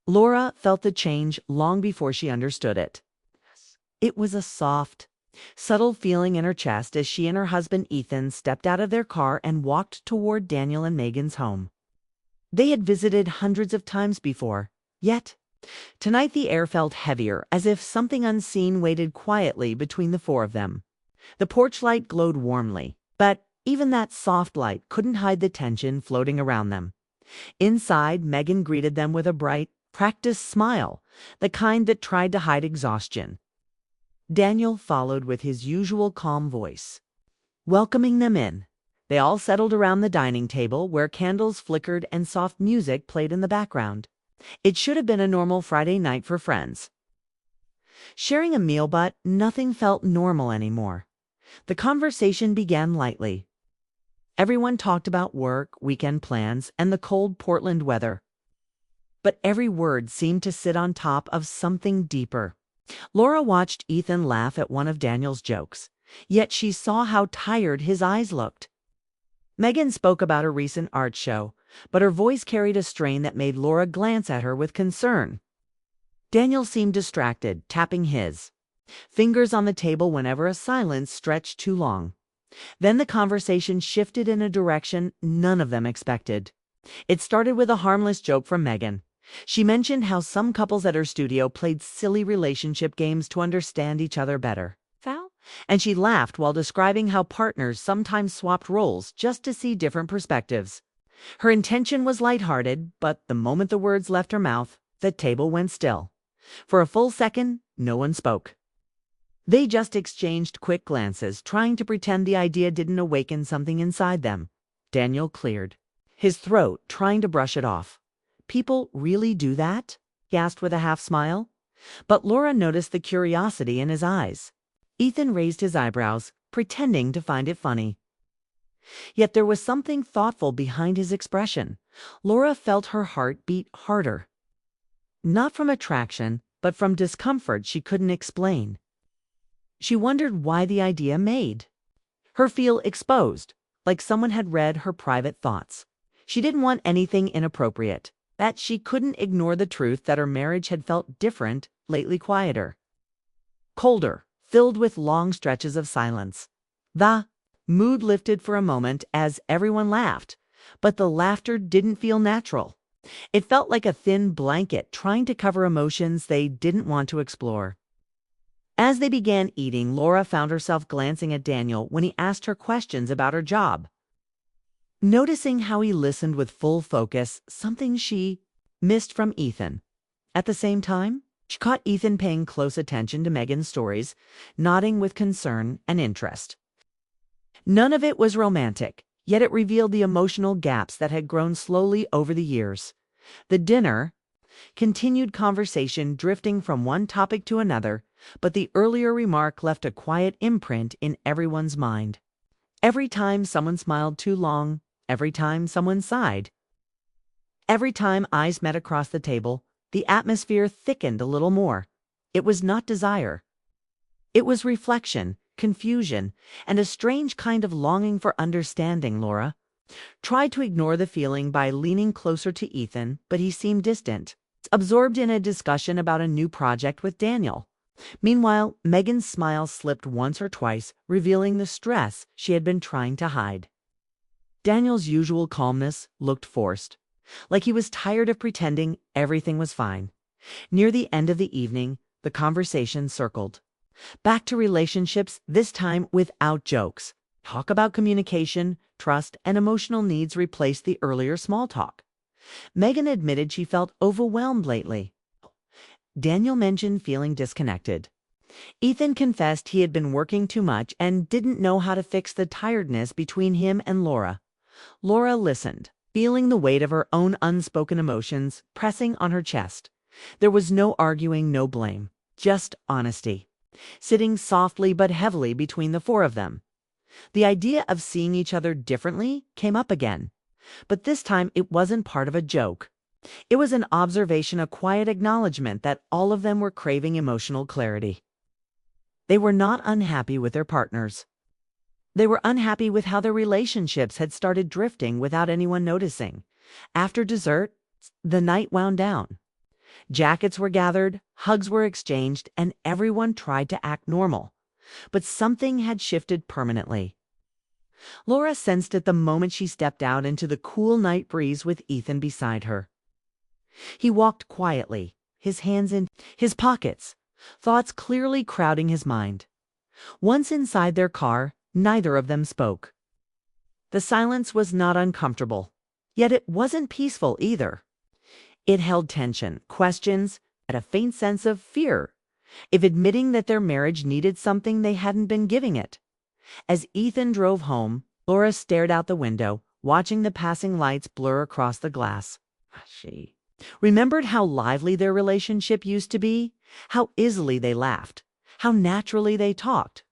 Laura felt the change long before she understood it. It was a soft, subtle feeling in her chest as she and her husband Ethan stepped out of their car and walked toward Daniel and Megan's home. They had visited hundreds of times before, yet tonight the air felt heavier, as if something unseen waited quietly between the four of them. The porch light glowed warmly, but even that soft light couldn't hide the tension floating around them. Inside, Megan greeted them with a bright, practiced smile, the kind that tried to hide exhaustion. Daniel followed with his usual calm voice, welcoming them in. They all settled around the dining table, where candles flickered and soft music played in the background. It should have been a normal Friday night for friends, sharing a meal, but nothing felt normal anymore. The conversation began lightly. Everyone talked about work, weekend plans, and the cold Portland weather. But every word seemed to sit on top of something deeper. Laura watched Ethan laugh at one of Daniel's jokes, yet she saw how tired his eyes looked. Megan spoke about a recent art show, but her voice carried a strain that made Laura glance at her with concern. Daniel seemed distracted, tapping his fingers on the table whenever a silence stretched too long. Then the conversation shifted in a direction none of them expected. It started with a harmless joke from Megan. She mentioned how some couples at her studio played silly relationship games to understand each other better. And she laughed while describing how partners sometimes swapped roles just to see different perspectives. Her intention was lighthearted, but the moment the words left her mouth, the table went still. For a full second, no one spoke. They just exchanged quick glances, trying to pretend the idea didn't awaken something inside them. Daniel cleared his throat, trying to brush it off. "People really do that?" he asked with a half smile. But Laura noticed the curiosity in his eyes. Ethan raised his eyebrows, pretending to find it funny. Yet there was something thoughtful behind his expression. Laura felt her heart beat harder. Not from attraction, but from discomfort she couldn't explain. She wondered why the idea made her feel exposed, like someone had read her private thoughts. She didn't want anything inappropriate, that she couldn't ignore the truth that her marriage had felt different lately, quieter, colder, filled with long stretches of silence. The mood lifted for a moment as everyone laughed, but the laughter didn't feel natural. It felt like a thin blanket trying to cover emotions they didn't want to explore. As they began eating, Laura found herself glancing at Daniel when he asked her questions about her job. Noticing how he listened with full focus, something she missed from Ethan. At the same time, she caught Ethan paying close attention to Megan's stories, nodding with concern and interest. None of it was romantic, yet it revealed the emotional gaps that had grown slowly over the years. The dinner continued, conversation drifting from one topic to another, but the earlier remark left a quiet imprint in everyone's mind. Every time someone smiled too long, every time someone sighed, every time eyes met across the table, the atmosphere thickened a little more. It was not desire. It was reflection, confusion, and a strange kind of longing for understanding. Laura tried to ignore the feeling by leaning closer to Ethan, but he seemed distant, absorbed in a discussion about a new project with Daniel. Meanwhile, Megan's smile slipped once or twice, revealing the stress she had been trying to hide. Daniel's usual calmness looked forced, like he was tired of pretending everything was fine. Near the end of the evening, the conversation circled back to relationships, this time without jokes. Talk about communication, trust, and emotional needs replaced the earlier small talk. Megan admitted she felt overwhelmed lately. Daniel mentioned feeling disconnected. Ethan confessed he had been working too much and didn't know how to fix the tiredness between him and Laura. Laura listened, feeling the weight of her own unspoken emotions pressing on her chest. There was no arguing, no blame, just honesty, sitting softly but heavily between the four of them. The idea of seeing each other differently came up again, but this time it wasn't part of a joke. It was an observation, a quiet acknowledgement that all of them were craving emotional clarity. They were not unhappy with their partners. They were unhappy with how their relationships had started drifting without anyone noticing. After dessert, the night wound down. Jackets were gathered, hugs were exchanged, and everyone tried to act normal. But something had shifted permanently. Laura sensed it the moment she stepped out into the cool night breeze with Ethan beside her. He walked quietly, his hands in his pockets, thoughts clearly crowding his mind. Once inside their car, neither of them spoke. The silence was not uncomfortable, yet it wasn't peaceful either. It held tension, questions, and a faint sense of fear, if admitting that their marriage needed something they hadn't been giving it. As Ethan drove home, Laura stared out the window, watching the passing lights blur across the glass. She remembered how lively their relationship used to be, how easily they laughed, how naturally they talked.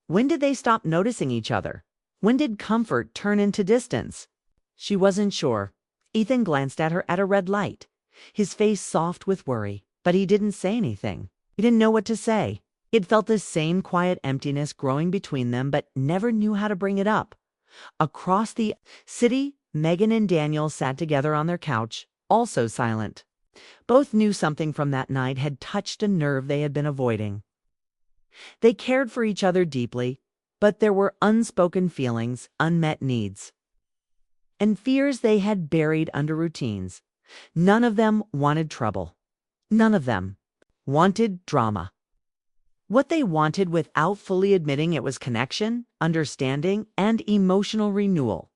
When did they stop noticing each other? When did comfort turn into distance? She wasn't sure. Ethan glanced at her at a red light, his face soft with worry, but he didn't say anything. He didn't know what to say. He'd felt the same quiet emptiness growing between them, but never knew how to bring it up. Across the city, Megan and Daniel sat together on their couch, also silent. Both knew something from that night had touched a nerve they had been avoiding. They cared for each other deeply, but there were unspoken feelings, unmet needs, and fears they had buried under routines. None of them wanted trouble. None of them wanted drama. What they wanted, without fully admitting it, was connection, understanding, and emotional renewal.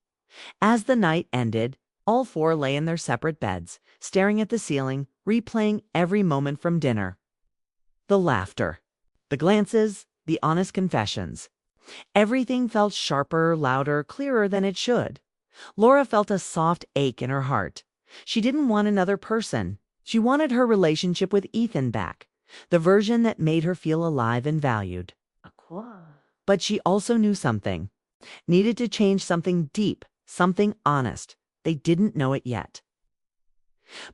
As the night ended, all four lay in their separate beds, staring at the ceiling, replaying every moment from dinner. The laughter, the glances, the honest confessions. Everything felt sharper, louder, clearer than it should. Laura felt a soft ache in her heart. She didn't want another person. She wanted her relationship with Ethan back, the version that made her feel alive and valued. But she also knew something needed to change, something deep, something honest. They didn't know it yet.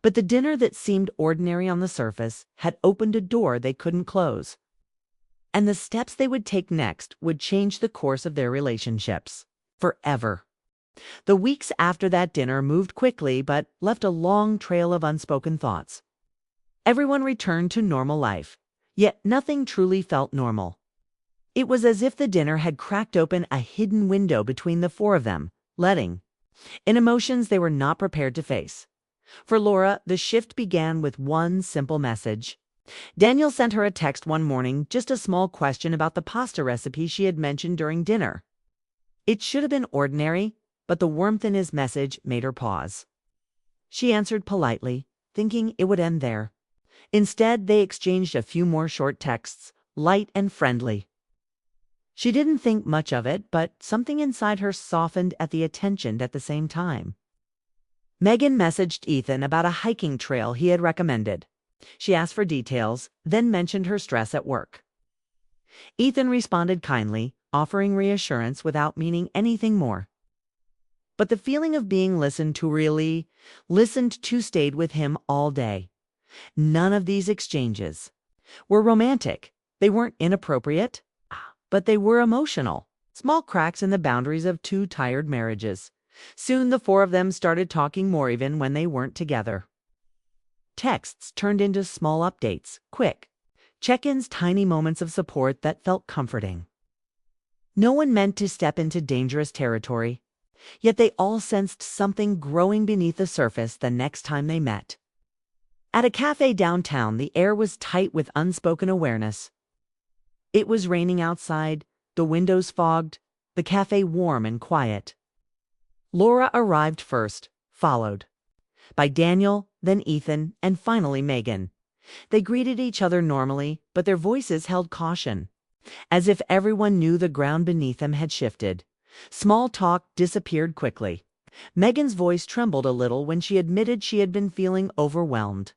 But the dinner that seemed ordinary on the surface had opened a door they couldn't close. And the steps they would take next would change the course of their relationships forever. The weeks after that dinner moved quickly, but left a long trail of unspoken thoughts. Everyone returned to normal life, yet nothing truly felt normal. It was as if the dinner had cracked open a hidden window between the four of them, letting in emotions they were not prepared to face. For Laura, the shift began with one simple message. Daniel sent her a text one morning, just a small question about the pasta recipe she had mentioned during dinner. It should have been ordinary, but the warmth in his message made her pause. She answered politely, thinking it would end there. Instead, they exchanged a few more short texts, light and friendly. She didn't think much of it, but something inside her softened at the attention at the same time. Megan messaged Ethan about a hiking trail he had recommended. She asked for details, then mentioned her stress at work. Ethan responded kindly, offering reassurance without meaning anything more. But the feeling of being listened to stayed with him all day. None of these exchanges were romantic. They weren't inappropriate, but they were emotional. Small cracks in the boundaries of two tired marriages. Soon the four of them started talking more even when they weren't together. Texts turned into small updates, quick check-ins, tiny moments of support that felt comforting. No one meant to step into dangerous territory, yet they all sensed something growing beneath the surface the next time they met. At a cafe downtown, the air was tight with unspoken awareness. It was raining outside, the windows fogged, the cafe warm and quiet. Laura arrived first, followed by Daniel, then Ethan, and finally Megan. They greeted each other normally, but their voices held caution, as if everyone knew the ground beneath them had shifted. Small talk disappeared quickly. Megan's voice trembled a little when she admitted she had been feeling overwhelmed.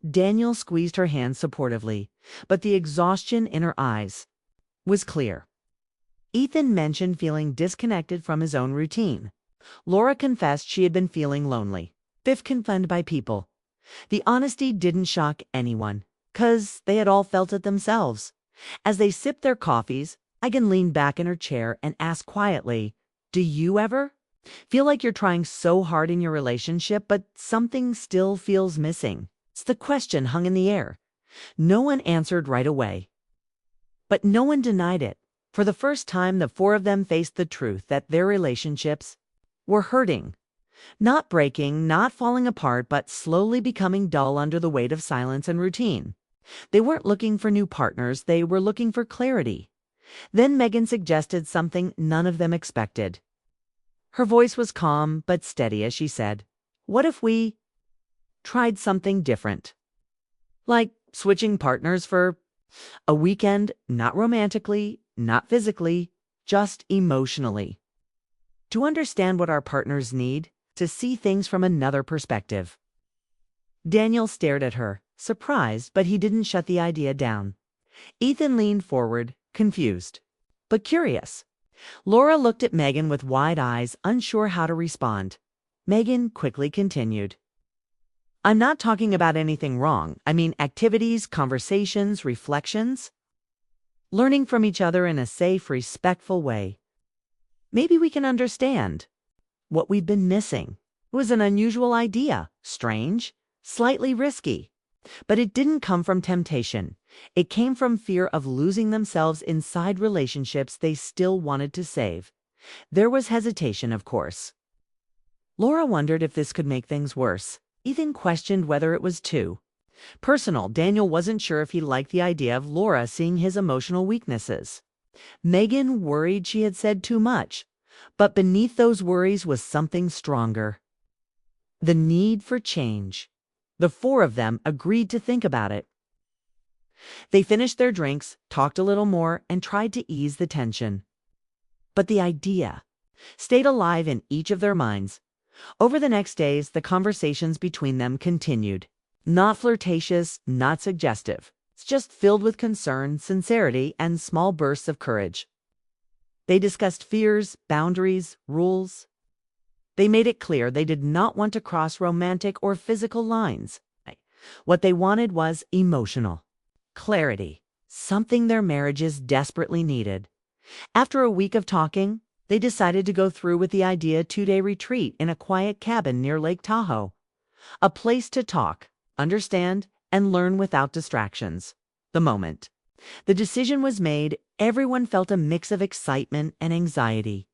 Daniel squeezed her hand supportively, but the exhaustion in her eyes was clear. Ethan mentioned feeling disconnected from his own routine. Laura confessed she had been feeling lonely, confined by people. The honesty didn't shock anyone, 'cause they had all felt it themselves. As they sipped their coffees, Megan leaned back in her chair and asked quietly, "Do you ever feel like you're trying so hard in your relationship, but something still feels missing? The question hung in the air. No one answered right away. But no one denied it. For the first time, the four of them faced the truth that their relationships were hurting. Not breaking, not falling apart, but slowly becoming dull under the weight of silence and routine. They weren't looking for new partners, they were looking for clarity. Then Megan suggested something none of them expected. Her voice was calm but steady as she said, "What if we tried something different? Like switching partners for a weekend, not romantically, not physically, just emotionally. To understand what our partners need, to see things from another perspective." Daniel stared at her, surprised, but he didn't shut the idea down. Ethan leaned forward, confused, but curious. Laura looked at Megan with wide eyes, unsure how to respond. Megan quickly continued. "I'm not talking about anything wrong. I mean activities, conversations, reflections. Learning from each other in a safe, respectful way. Maybe we can understand what we've been missing." It was an unusual idea, strange, slightly risky. But it didn't come from temptation. It came from fear of losing themselves inside relationships they still wanted to save. There was hesitation, of course. Laura wondered if this could make things worse. Ethan questioned whether it was too personal. Daniel wasn't sure if he liked the idea of Laura seeing his emotional weaknesses. Megan worried she had said too much. But beneath those worries was something stronger. The need for change. The four of them agreed to think about it. They finished their drinks, talked a little more, and tried to ease the tension. But the idea stayed alive in each of their minds. Over the next days, the conversations between them continued. Not flirtatious, not suggestive. It's just filled with concern, sincerity, and small bursts of courage. They discussed fears, boundaries, rules. They made it clear they did not want to cross romantic or physical lines. What they wanted was emotional clarity, something their marriages desperately needed. After a week of talking, they decided to go through with the idea 2-day retreat in a quiet cabin near Lake Tahoe. A place to talk, understand, and learn without distractions. The moment the decision was made, everyone felt a mix of excitement and anxiety.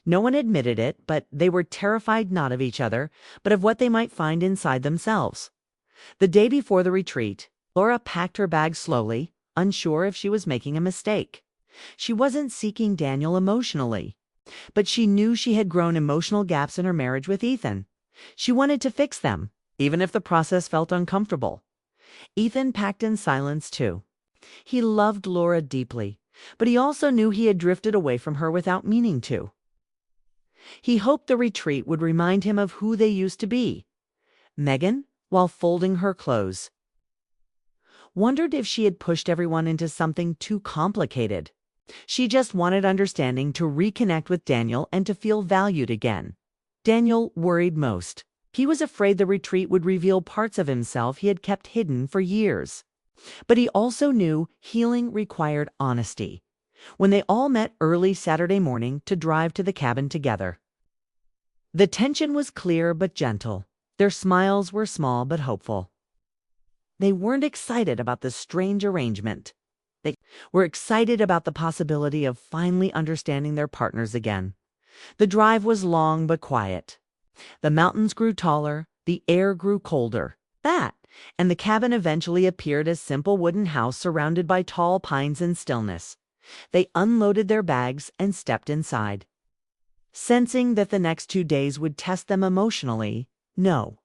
No one admitted it, but they were terrified not of each other, but of what they might find inside themselves. The day before the retreat, Laura packed her bag slowly, unsure if she was making a mistake. She wasn't seeking Daniel emotionally, but she knew she had grown emotional gaps in her marriage with Ethan. She wanted to fix them, even if the process felt uncomfortable. Ethan packed in silence too. He loved Laura deeply, but he also knew he had drifted away from her without meaning to. He hoped the retreat would remind him of who they used to be. Megan, while folding her clothes, wondered if she had pushed everyone into something too complicated. She just wanted understanding to reconnect with Daniel and to feel valued again. Daniel worried most. He was afraid the retreat would reveal parts of himself he had kept hidden for years. But he also knew healing required honesty. When they all met early Saturday morning to drive to the cabin together, the tension was clear but gentle. Their smiles were small but hopeful. They weren't excited about the strange arrangement. They were excited about the possibility of finally understanding their partners again. The drive was long but quiet. The mountains grew taller, the air grew colder. And the cabin eventually appeared as a simple wooden house surrounded by tall pines and stillness. They unloaded their bags and stepped inside. Sensing that the next 2 days would test them emotionally, no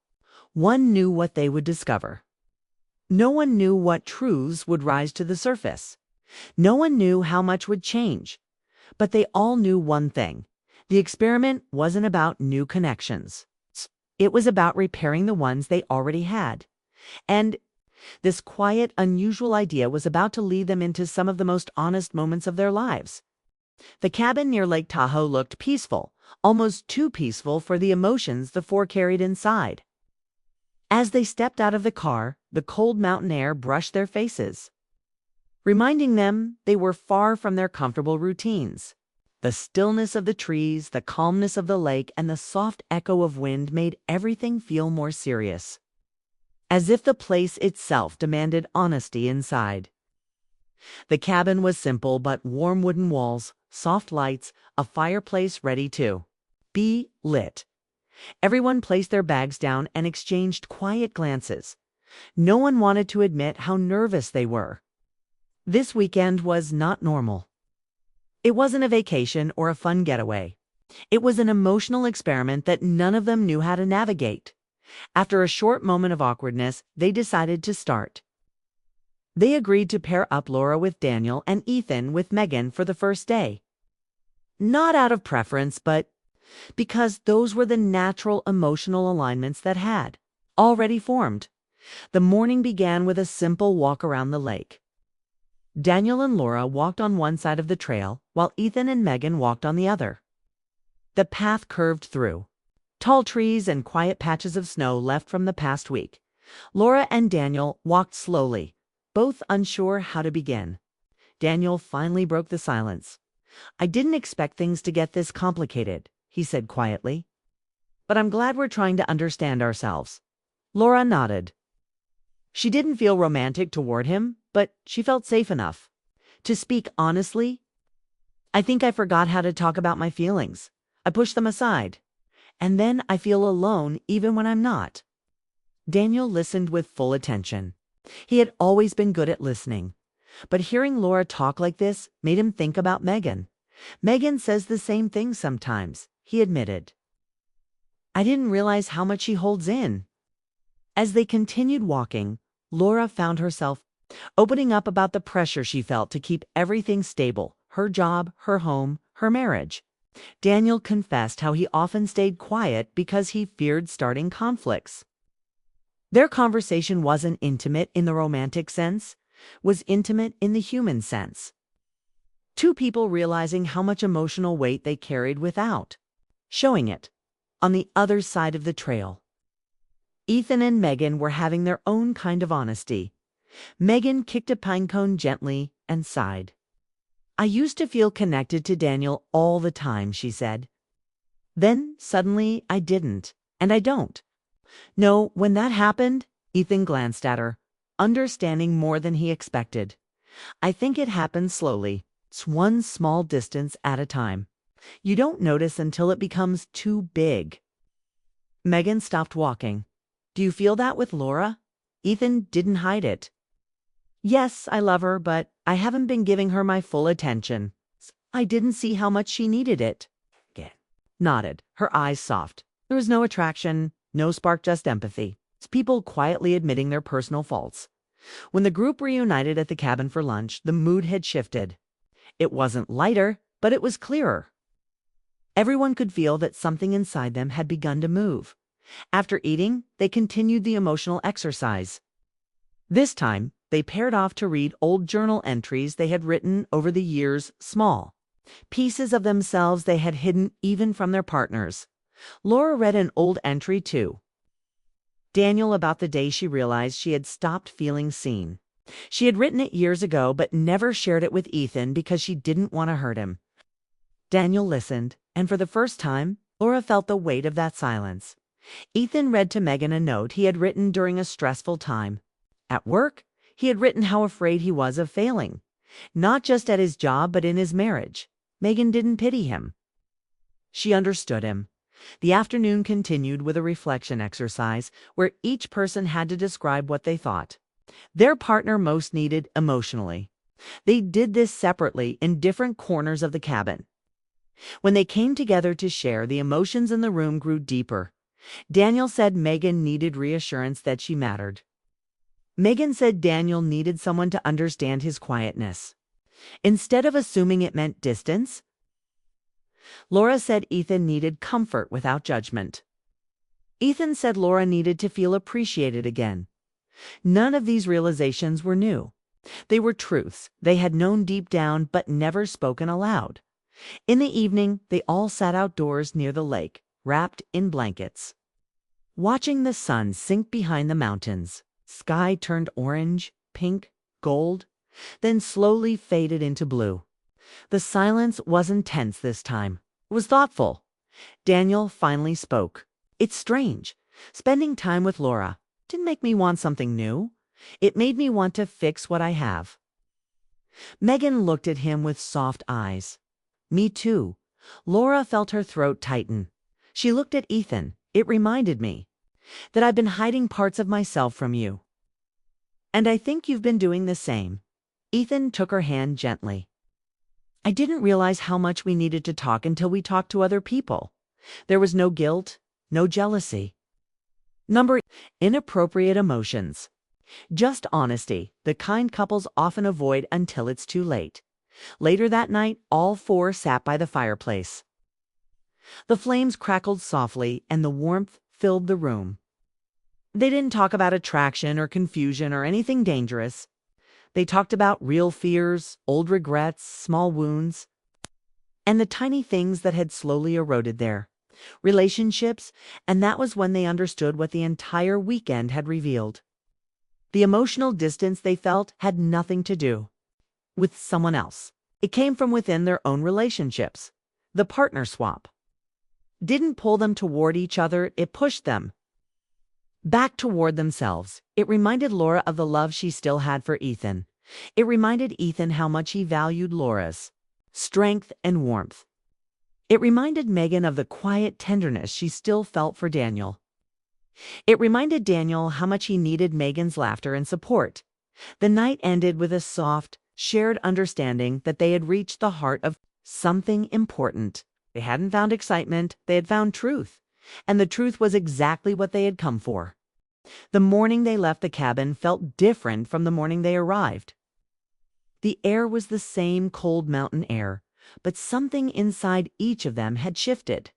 one knew what they would discover. No one knew what truths would rise to the surface. No one knew how much would change. But they all knew one thing. The experiment wasn't about new connections. It was about repairing the ones they already had. And this quiet, unusual idea was about to lead them into some of the most honest moments of their lives. The cabin near Lake Tahoe looked peaceful, almost too peaceful for the emotions the four carried inside. As they stepped out of the car, the cold mountain air brushed their faces, reminding them they were far from their comfortable routines. The stillness of the trees, the calmness of the lake, and the soft echo of wind made everything feel more serious. as if the place itself demanded honesty inside. The cabin was simple but warm wooden walls, soft lights, a fireplace ready to be lit. Everyone placed their bags down and exchanged quiet glances. No one wanted to admit how nervous they were. This weekend was not normal. It wasn't a vacation or a fun getaway. It was an emotional experiment that none of them knew how to navigate. After a short moment of awkwardness, they decided to start. They agreed to pair up Laura with Daniel and Ethan with Megan for the first day. Not out of preference, but because those were the natural emotional alignments that had already formed. The morning began with a simple walk around the lake. Daniel and Laura walked on one side of the trail, while Ethan and Megan walked on the other. The path curved through tall trees and quiet patches of snow left from the past week. Laura and Daniel walked slowly, both unsure how to begin. Daniel finally broke the silence. "I didn't expect things to get this complicated," he said quietly. "But I'm glad we're trying to understand ourselves." Laura nodded. She didn't feel romantic toward him, but she felt safe enough to speak honestly. "I think I forgot how to talk about my feelings. I push them aside. And then I feel alone even when I'm not." Daniel listened with full attention. He had always been good at listening. But hearing Laura talk like this made him think about Megan. "Megan says the same thing sometimes," he admitted. "I didn't realize how much she holds in." As they continued walking, Laura found herself opening up about the pressure she felt to keep everything stable: her job, her home, her marriage. Daniel confessed how he often stayed quiet because he feared starting conflicts. Their conversation wasn't intimate in the romantic sense, was intimate in the human sense. Two people realizing how much emotional weight they carried without showing it on the other side of the trail. Ethan and Megan were having their own kind of honesty. Megan kicked a pinecone gently and sighed. "I used to feel connected to Daniel all the time," she said. "Then suddenly I didn't, and I don't." "No, when that happened," Ethan glanced at her, understanding more than he expected. "I think it happened slowly. It's one small distance at a time. You don't notice until it becomes too big." Megan stopped walking. "Do you feel that with Laura?" Ethan didn't hide it. "Yes, I love her, but I haven't been giving her my full attention. I didn't see how much she needed it." Again. Nodded, her eyes soft. There was no attraction, no spark, just empathy. It's people quietly admitting their personal faults. When the group reunited at the cabin for lunch, the mood had shifted. It wasn't lighter, but it was clearer. Everyone could feel that something inside them had begun to move. After eating, they continued the emotional exercise. This time, they paired off to read old journal entries they had written over the years, small pieces of themselves they had hidden even from their partners. Laura read an old entry too. Daniel, about the day she realized she had stopped feeling seen. She had written it years ago, but never shared it with Ethan because she didn't want to hurt him. Daniel listened, and for the first time, Laura felt the weight of that silence. Ethan read to Megan a note he had written during a stressful time. At work, he had written how afraid he was of failing, not just at his job but in his marriage. Megan didn't pity him. She understood him. The afternoon continued with a reflection exercise where each person had to describe what they thought their partner most needed emotionally. They did this separately in different corners of the cabin. When they came together to share, the emotions in the room grew deeper. Daniel said Megan needed reassurance that she mattered. Megan said Daniel needed someone to understand his quietness, instead of assuming it meant distance. Laura said Ethan needed comfort without judgment. Ethan said Laura needed to feel appreciated again. None of these realizations were new. They were truths they had known deep down but never spoken aloud. In the evening, they all sat outdoors near the lake, wrapped in blankets, watching the sun sink behind the mountains. Sky turned orange, pink, gold, then slowly faded into blue. The silence wasn't tense this time. It was thoughtful. Daniel finally spoke. "It's strange, spending time with Laura. didn't make me want something new. It made me want to fix what I have. Megan looked at him with soft eyes. Me too. Laura felt her throat tighten. She looked at Ethan. It reminded me that I've been hiding parts of myself from you. And I think you've been doing the same. Ethan took her hand gently. I didn't realize how much we needed to talk until we talked to other people. There was no guilt, no jealousy. Inappropriate emotions. Just honesty, the kind couples often avoid until it's too late. Later that night, all four sat by the fireplace. The flames crackled softly and the warmth filled the room. They didn't talk about attraction or confusion or anything dangerous. They talked about real fears, old regrets, small wounds, and the tiny things that had slowly eroded there. Relationships, and that was when they understood what the entire weekend had revealed. The emotional distance they felt had nothing to do with someone else. It came from within their own relationships. The partner swap didn't pull them toward each other, it pushed them back toward themselves. It reminded Laura of the love she still had for Ethan. It reminded Ethan how much he valued Laura's strength and warmth. It reminded Megan of the quiet tenderness she still felt for Daniel. It reminded Daniel how much he needed Megan's laughter and support. The night ended with a soft, shared understanding that they had reached the heart of something important. They hadn't found excitement, they had found truth. And the truth was exactly what they had come for. The morning they left the cabin felt different from the morning they arrived. The air was the same cold mountain air, but something inside each of them had shifted.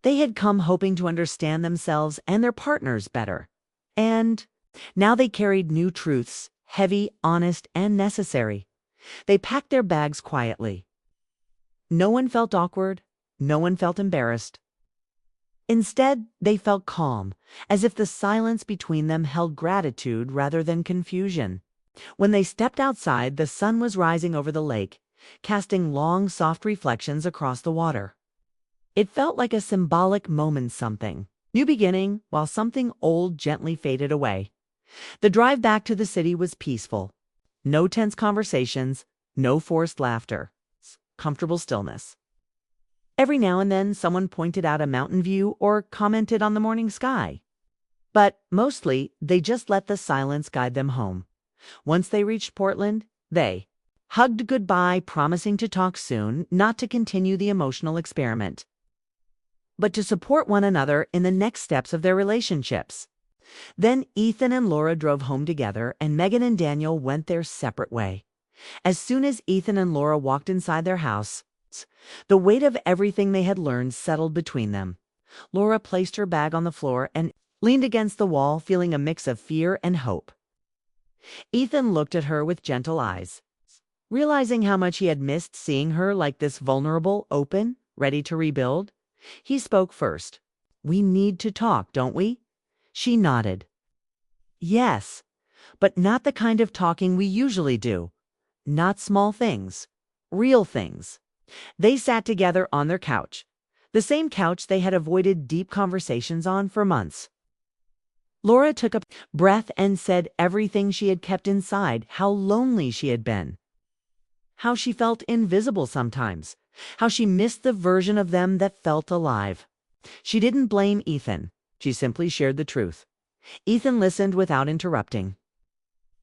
They had come hoping to understand themselves and their partners better. And now they carried new truths, heavy, honest, and necessary. They packed their bags quietly. No one felt awkward. No one felt embarrassed. Instead, they felt calm, as if the silence between them held gratitude rather than confusion. When they stepped outside, the sun was rising over the lake, casting long, soft reflections across the water. It felt like a symbolic moment, something new beginning, while something old gently faded away. The drive back to the city was peaceful. No tense conversations, no forced laughter. Comfortable stillness. Every now and then, someone pointed out a mountain view or commented on the morning sky. But mostly, they just let the silence guide them home. Once they reached Portland, they hugged goodbye, promising to talk soon, not to continue the emotional experiment, but to support one another in the next steps of their relationships. Then Ethan and Laura drove home together, and Megan and Daniel went their separate way. As soon as Ethan and Laura walked inside their house, the weight of everything they had learned settled between them. Laura placed her bag on the floor and leaned against the wall, feeling a mix of fear and hope. Ethan looked at her with gentle eyes, realizing how much he had missed seeing her like this, vulnerable, open, ready to rebuild. He spoke first. "We need to talk, don't we?" She nodded. "Yes, but not the kind of talking we usually do. Not small things, real things." They sat together on their couch, the same couch they had avoided deep conversations on for months. Laura took a breath and said everything she had kept inside, how lonely she had been, how she felt invisible sometimes, how she missed the version of them that felt alive. She didn't blame Ethan. She simply shared the truth. Ethan listened without interrupting.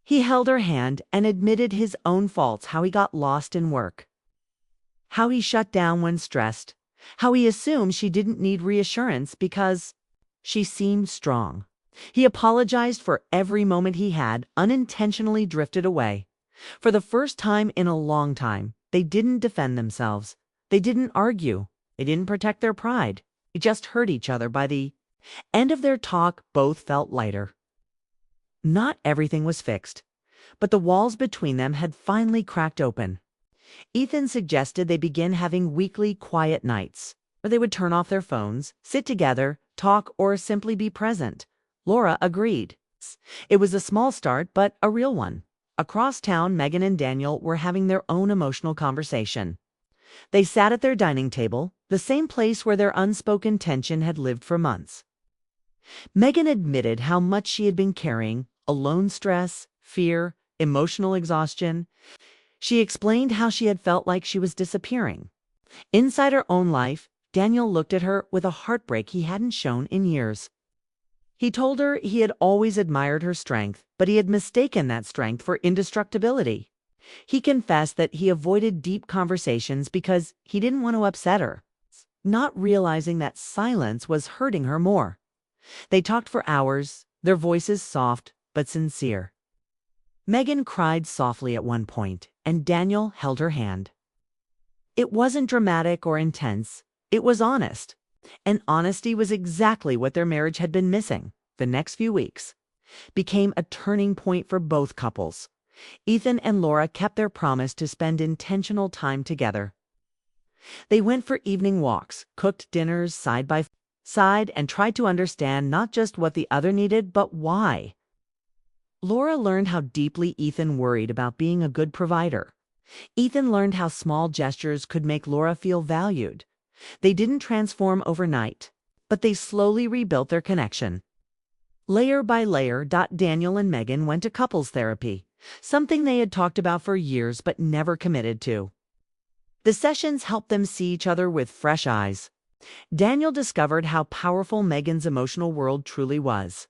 He held her hand and admitted his own faults, how he got lost in work, how he shut down when stressed, how he assumed she didn't need reassurance because she seemed strong. He apologized for every moment he had unintentionally drifted away. For the first time in a long time, they didn't defend themselves. They didn't argue. They didn't protect their pride. They just hurt each other. By the end of their talk, both felt lighter. Not everything was fixed, but the walls between them had finally cracked open. Ethan suggested they begin having weekly quiet nights, where they would turn off their phones, sit together, talk, or simply be present. Laura agreed. It was a small start, but a real one. Across town, Megan and Daniel were having their own emotional conversation. They sat at their dining table, the same place where their unspoken tension had lived for months. Megan admitted how much she had been carrying: alone stress, fear, emotional exhaustion. She explained how she had felt like she was disappearing. Inside her own life, Daniel looked at her with a heartbreak he hadn't shown in years. He told her he had always admired her strength, but he had mistaken that strength for indestructibility. He confessed that he avoided deep conversations because he didn't want to upset her, not realizing that silence was hurting her more. They talked for hours, their voices soft but sincere. Megan cried softly at one point, and Daniel held her hand. It wasn't dramatic or intense, it was honest. And honesty was exactly what their marriage had been missing. The next few weeks became a turning point for both couples. Ethan and Laura kept their promise to spend intentional time together. They went for evening walks, cooked dinners side by side, and tried to understand not just what the other needed, but why. Laura learned how deeply Ethan worried about being a good provider. Ethan learned how small gestures could make Laura feel valued. They didn't transform overnight, but they slowly rebuilt their connection. Layer by layer, Daniel and Megan went to couples therapy, something they had talked about for years but never committed to. The sessions helped them see each other with fresh eyes. Daniel discovered how powerful Megan's emotional world truly was.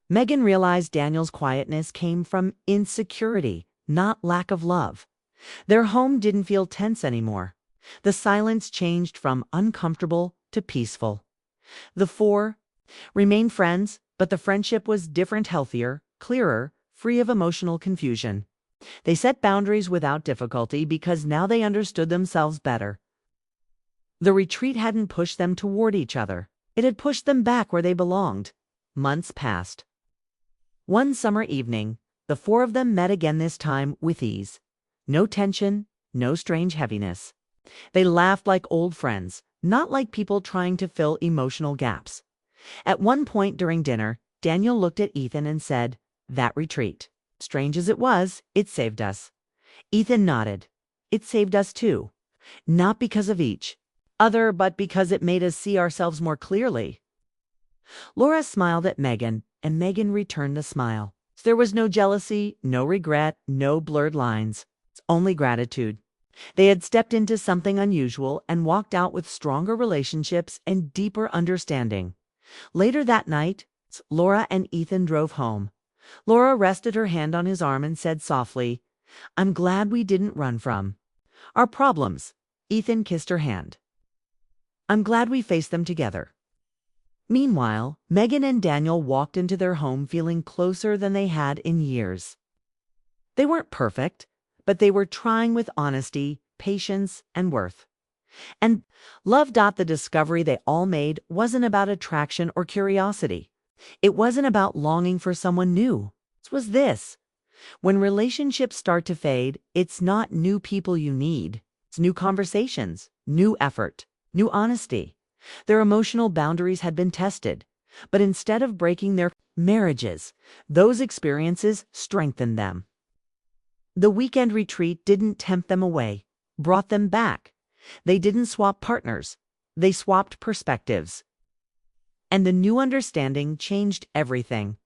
Megan realized Daniel's quietness came from insecurity, not lack of love. Their home didn't feel tense anymore. The silence changed from uncomfortable to peaceful. The four remained friends, but the friendship was different, healthier, clearer, free of emotional confusion. They set boundaries without difficulty because now they understood themselves better. The retreat hadn't pushed them toward each other. It had pushed them back where they belonged. Months passed. One summer evening, the four of them met again, this time with ease. No tension, no strange heaviness. They laughed like old friends, not like people trying to fill emotional gaps. At one point during dinner, Daniel looked at Ethan and said, "That retreat, strange as it was, it saved us." Ethan nodded. "It saved us too. Not because of each other, but because it made us see ourselves more clearly." Laura smiled at Megan, and Megan returned the smile. There was no jealousy, no regret, no blurred lines, only gratitude. They had stepped into something unusual and walked out with stronger relationships and deeper understanding. Later that night, Laura and Ethan drove home. Laura rested her hand on his arm and said softly, "I'm glad we didn't run from our problems." Ethan kissed her hand. "I'm glad we faced them together." Meanwhile, Megan and Daniel walked into their home feeling closer than they had in years. They weren't perfect, but they were trying with honesty, patience, and worth. And love. The discovery they all made wasn't about attraction or curiosity. It wasn't about longing for someone new. It was this: when relationships start to fade, it's not new people you need. It's new conversations, new effort, new honesty. Their emotional boundaries had been tested, but instead of breaking their marriages, those experiences strengthened them. The weekend retreat didn't tempt them away, brought them back. They didn't swap partners, they swapped perspectives. And the new understanding changed everything.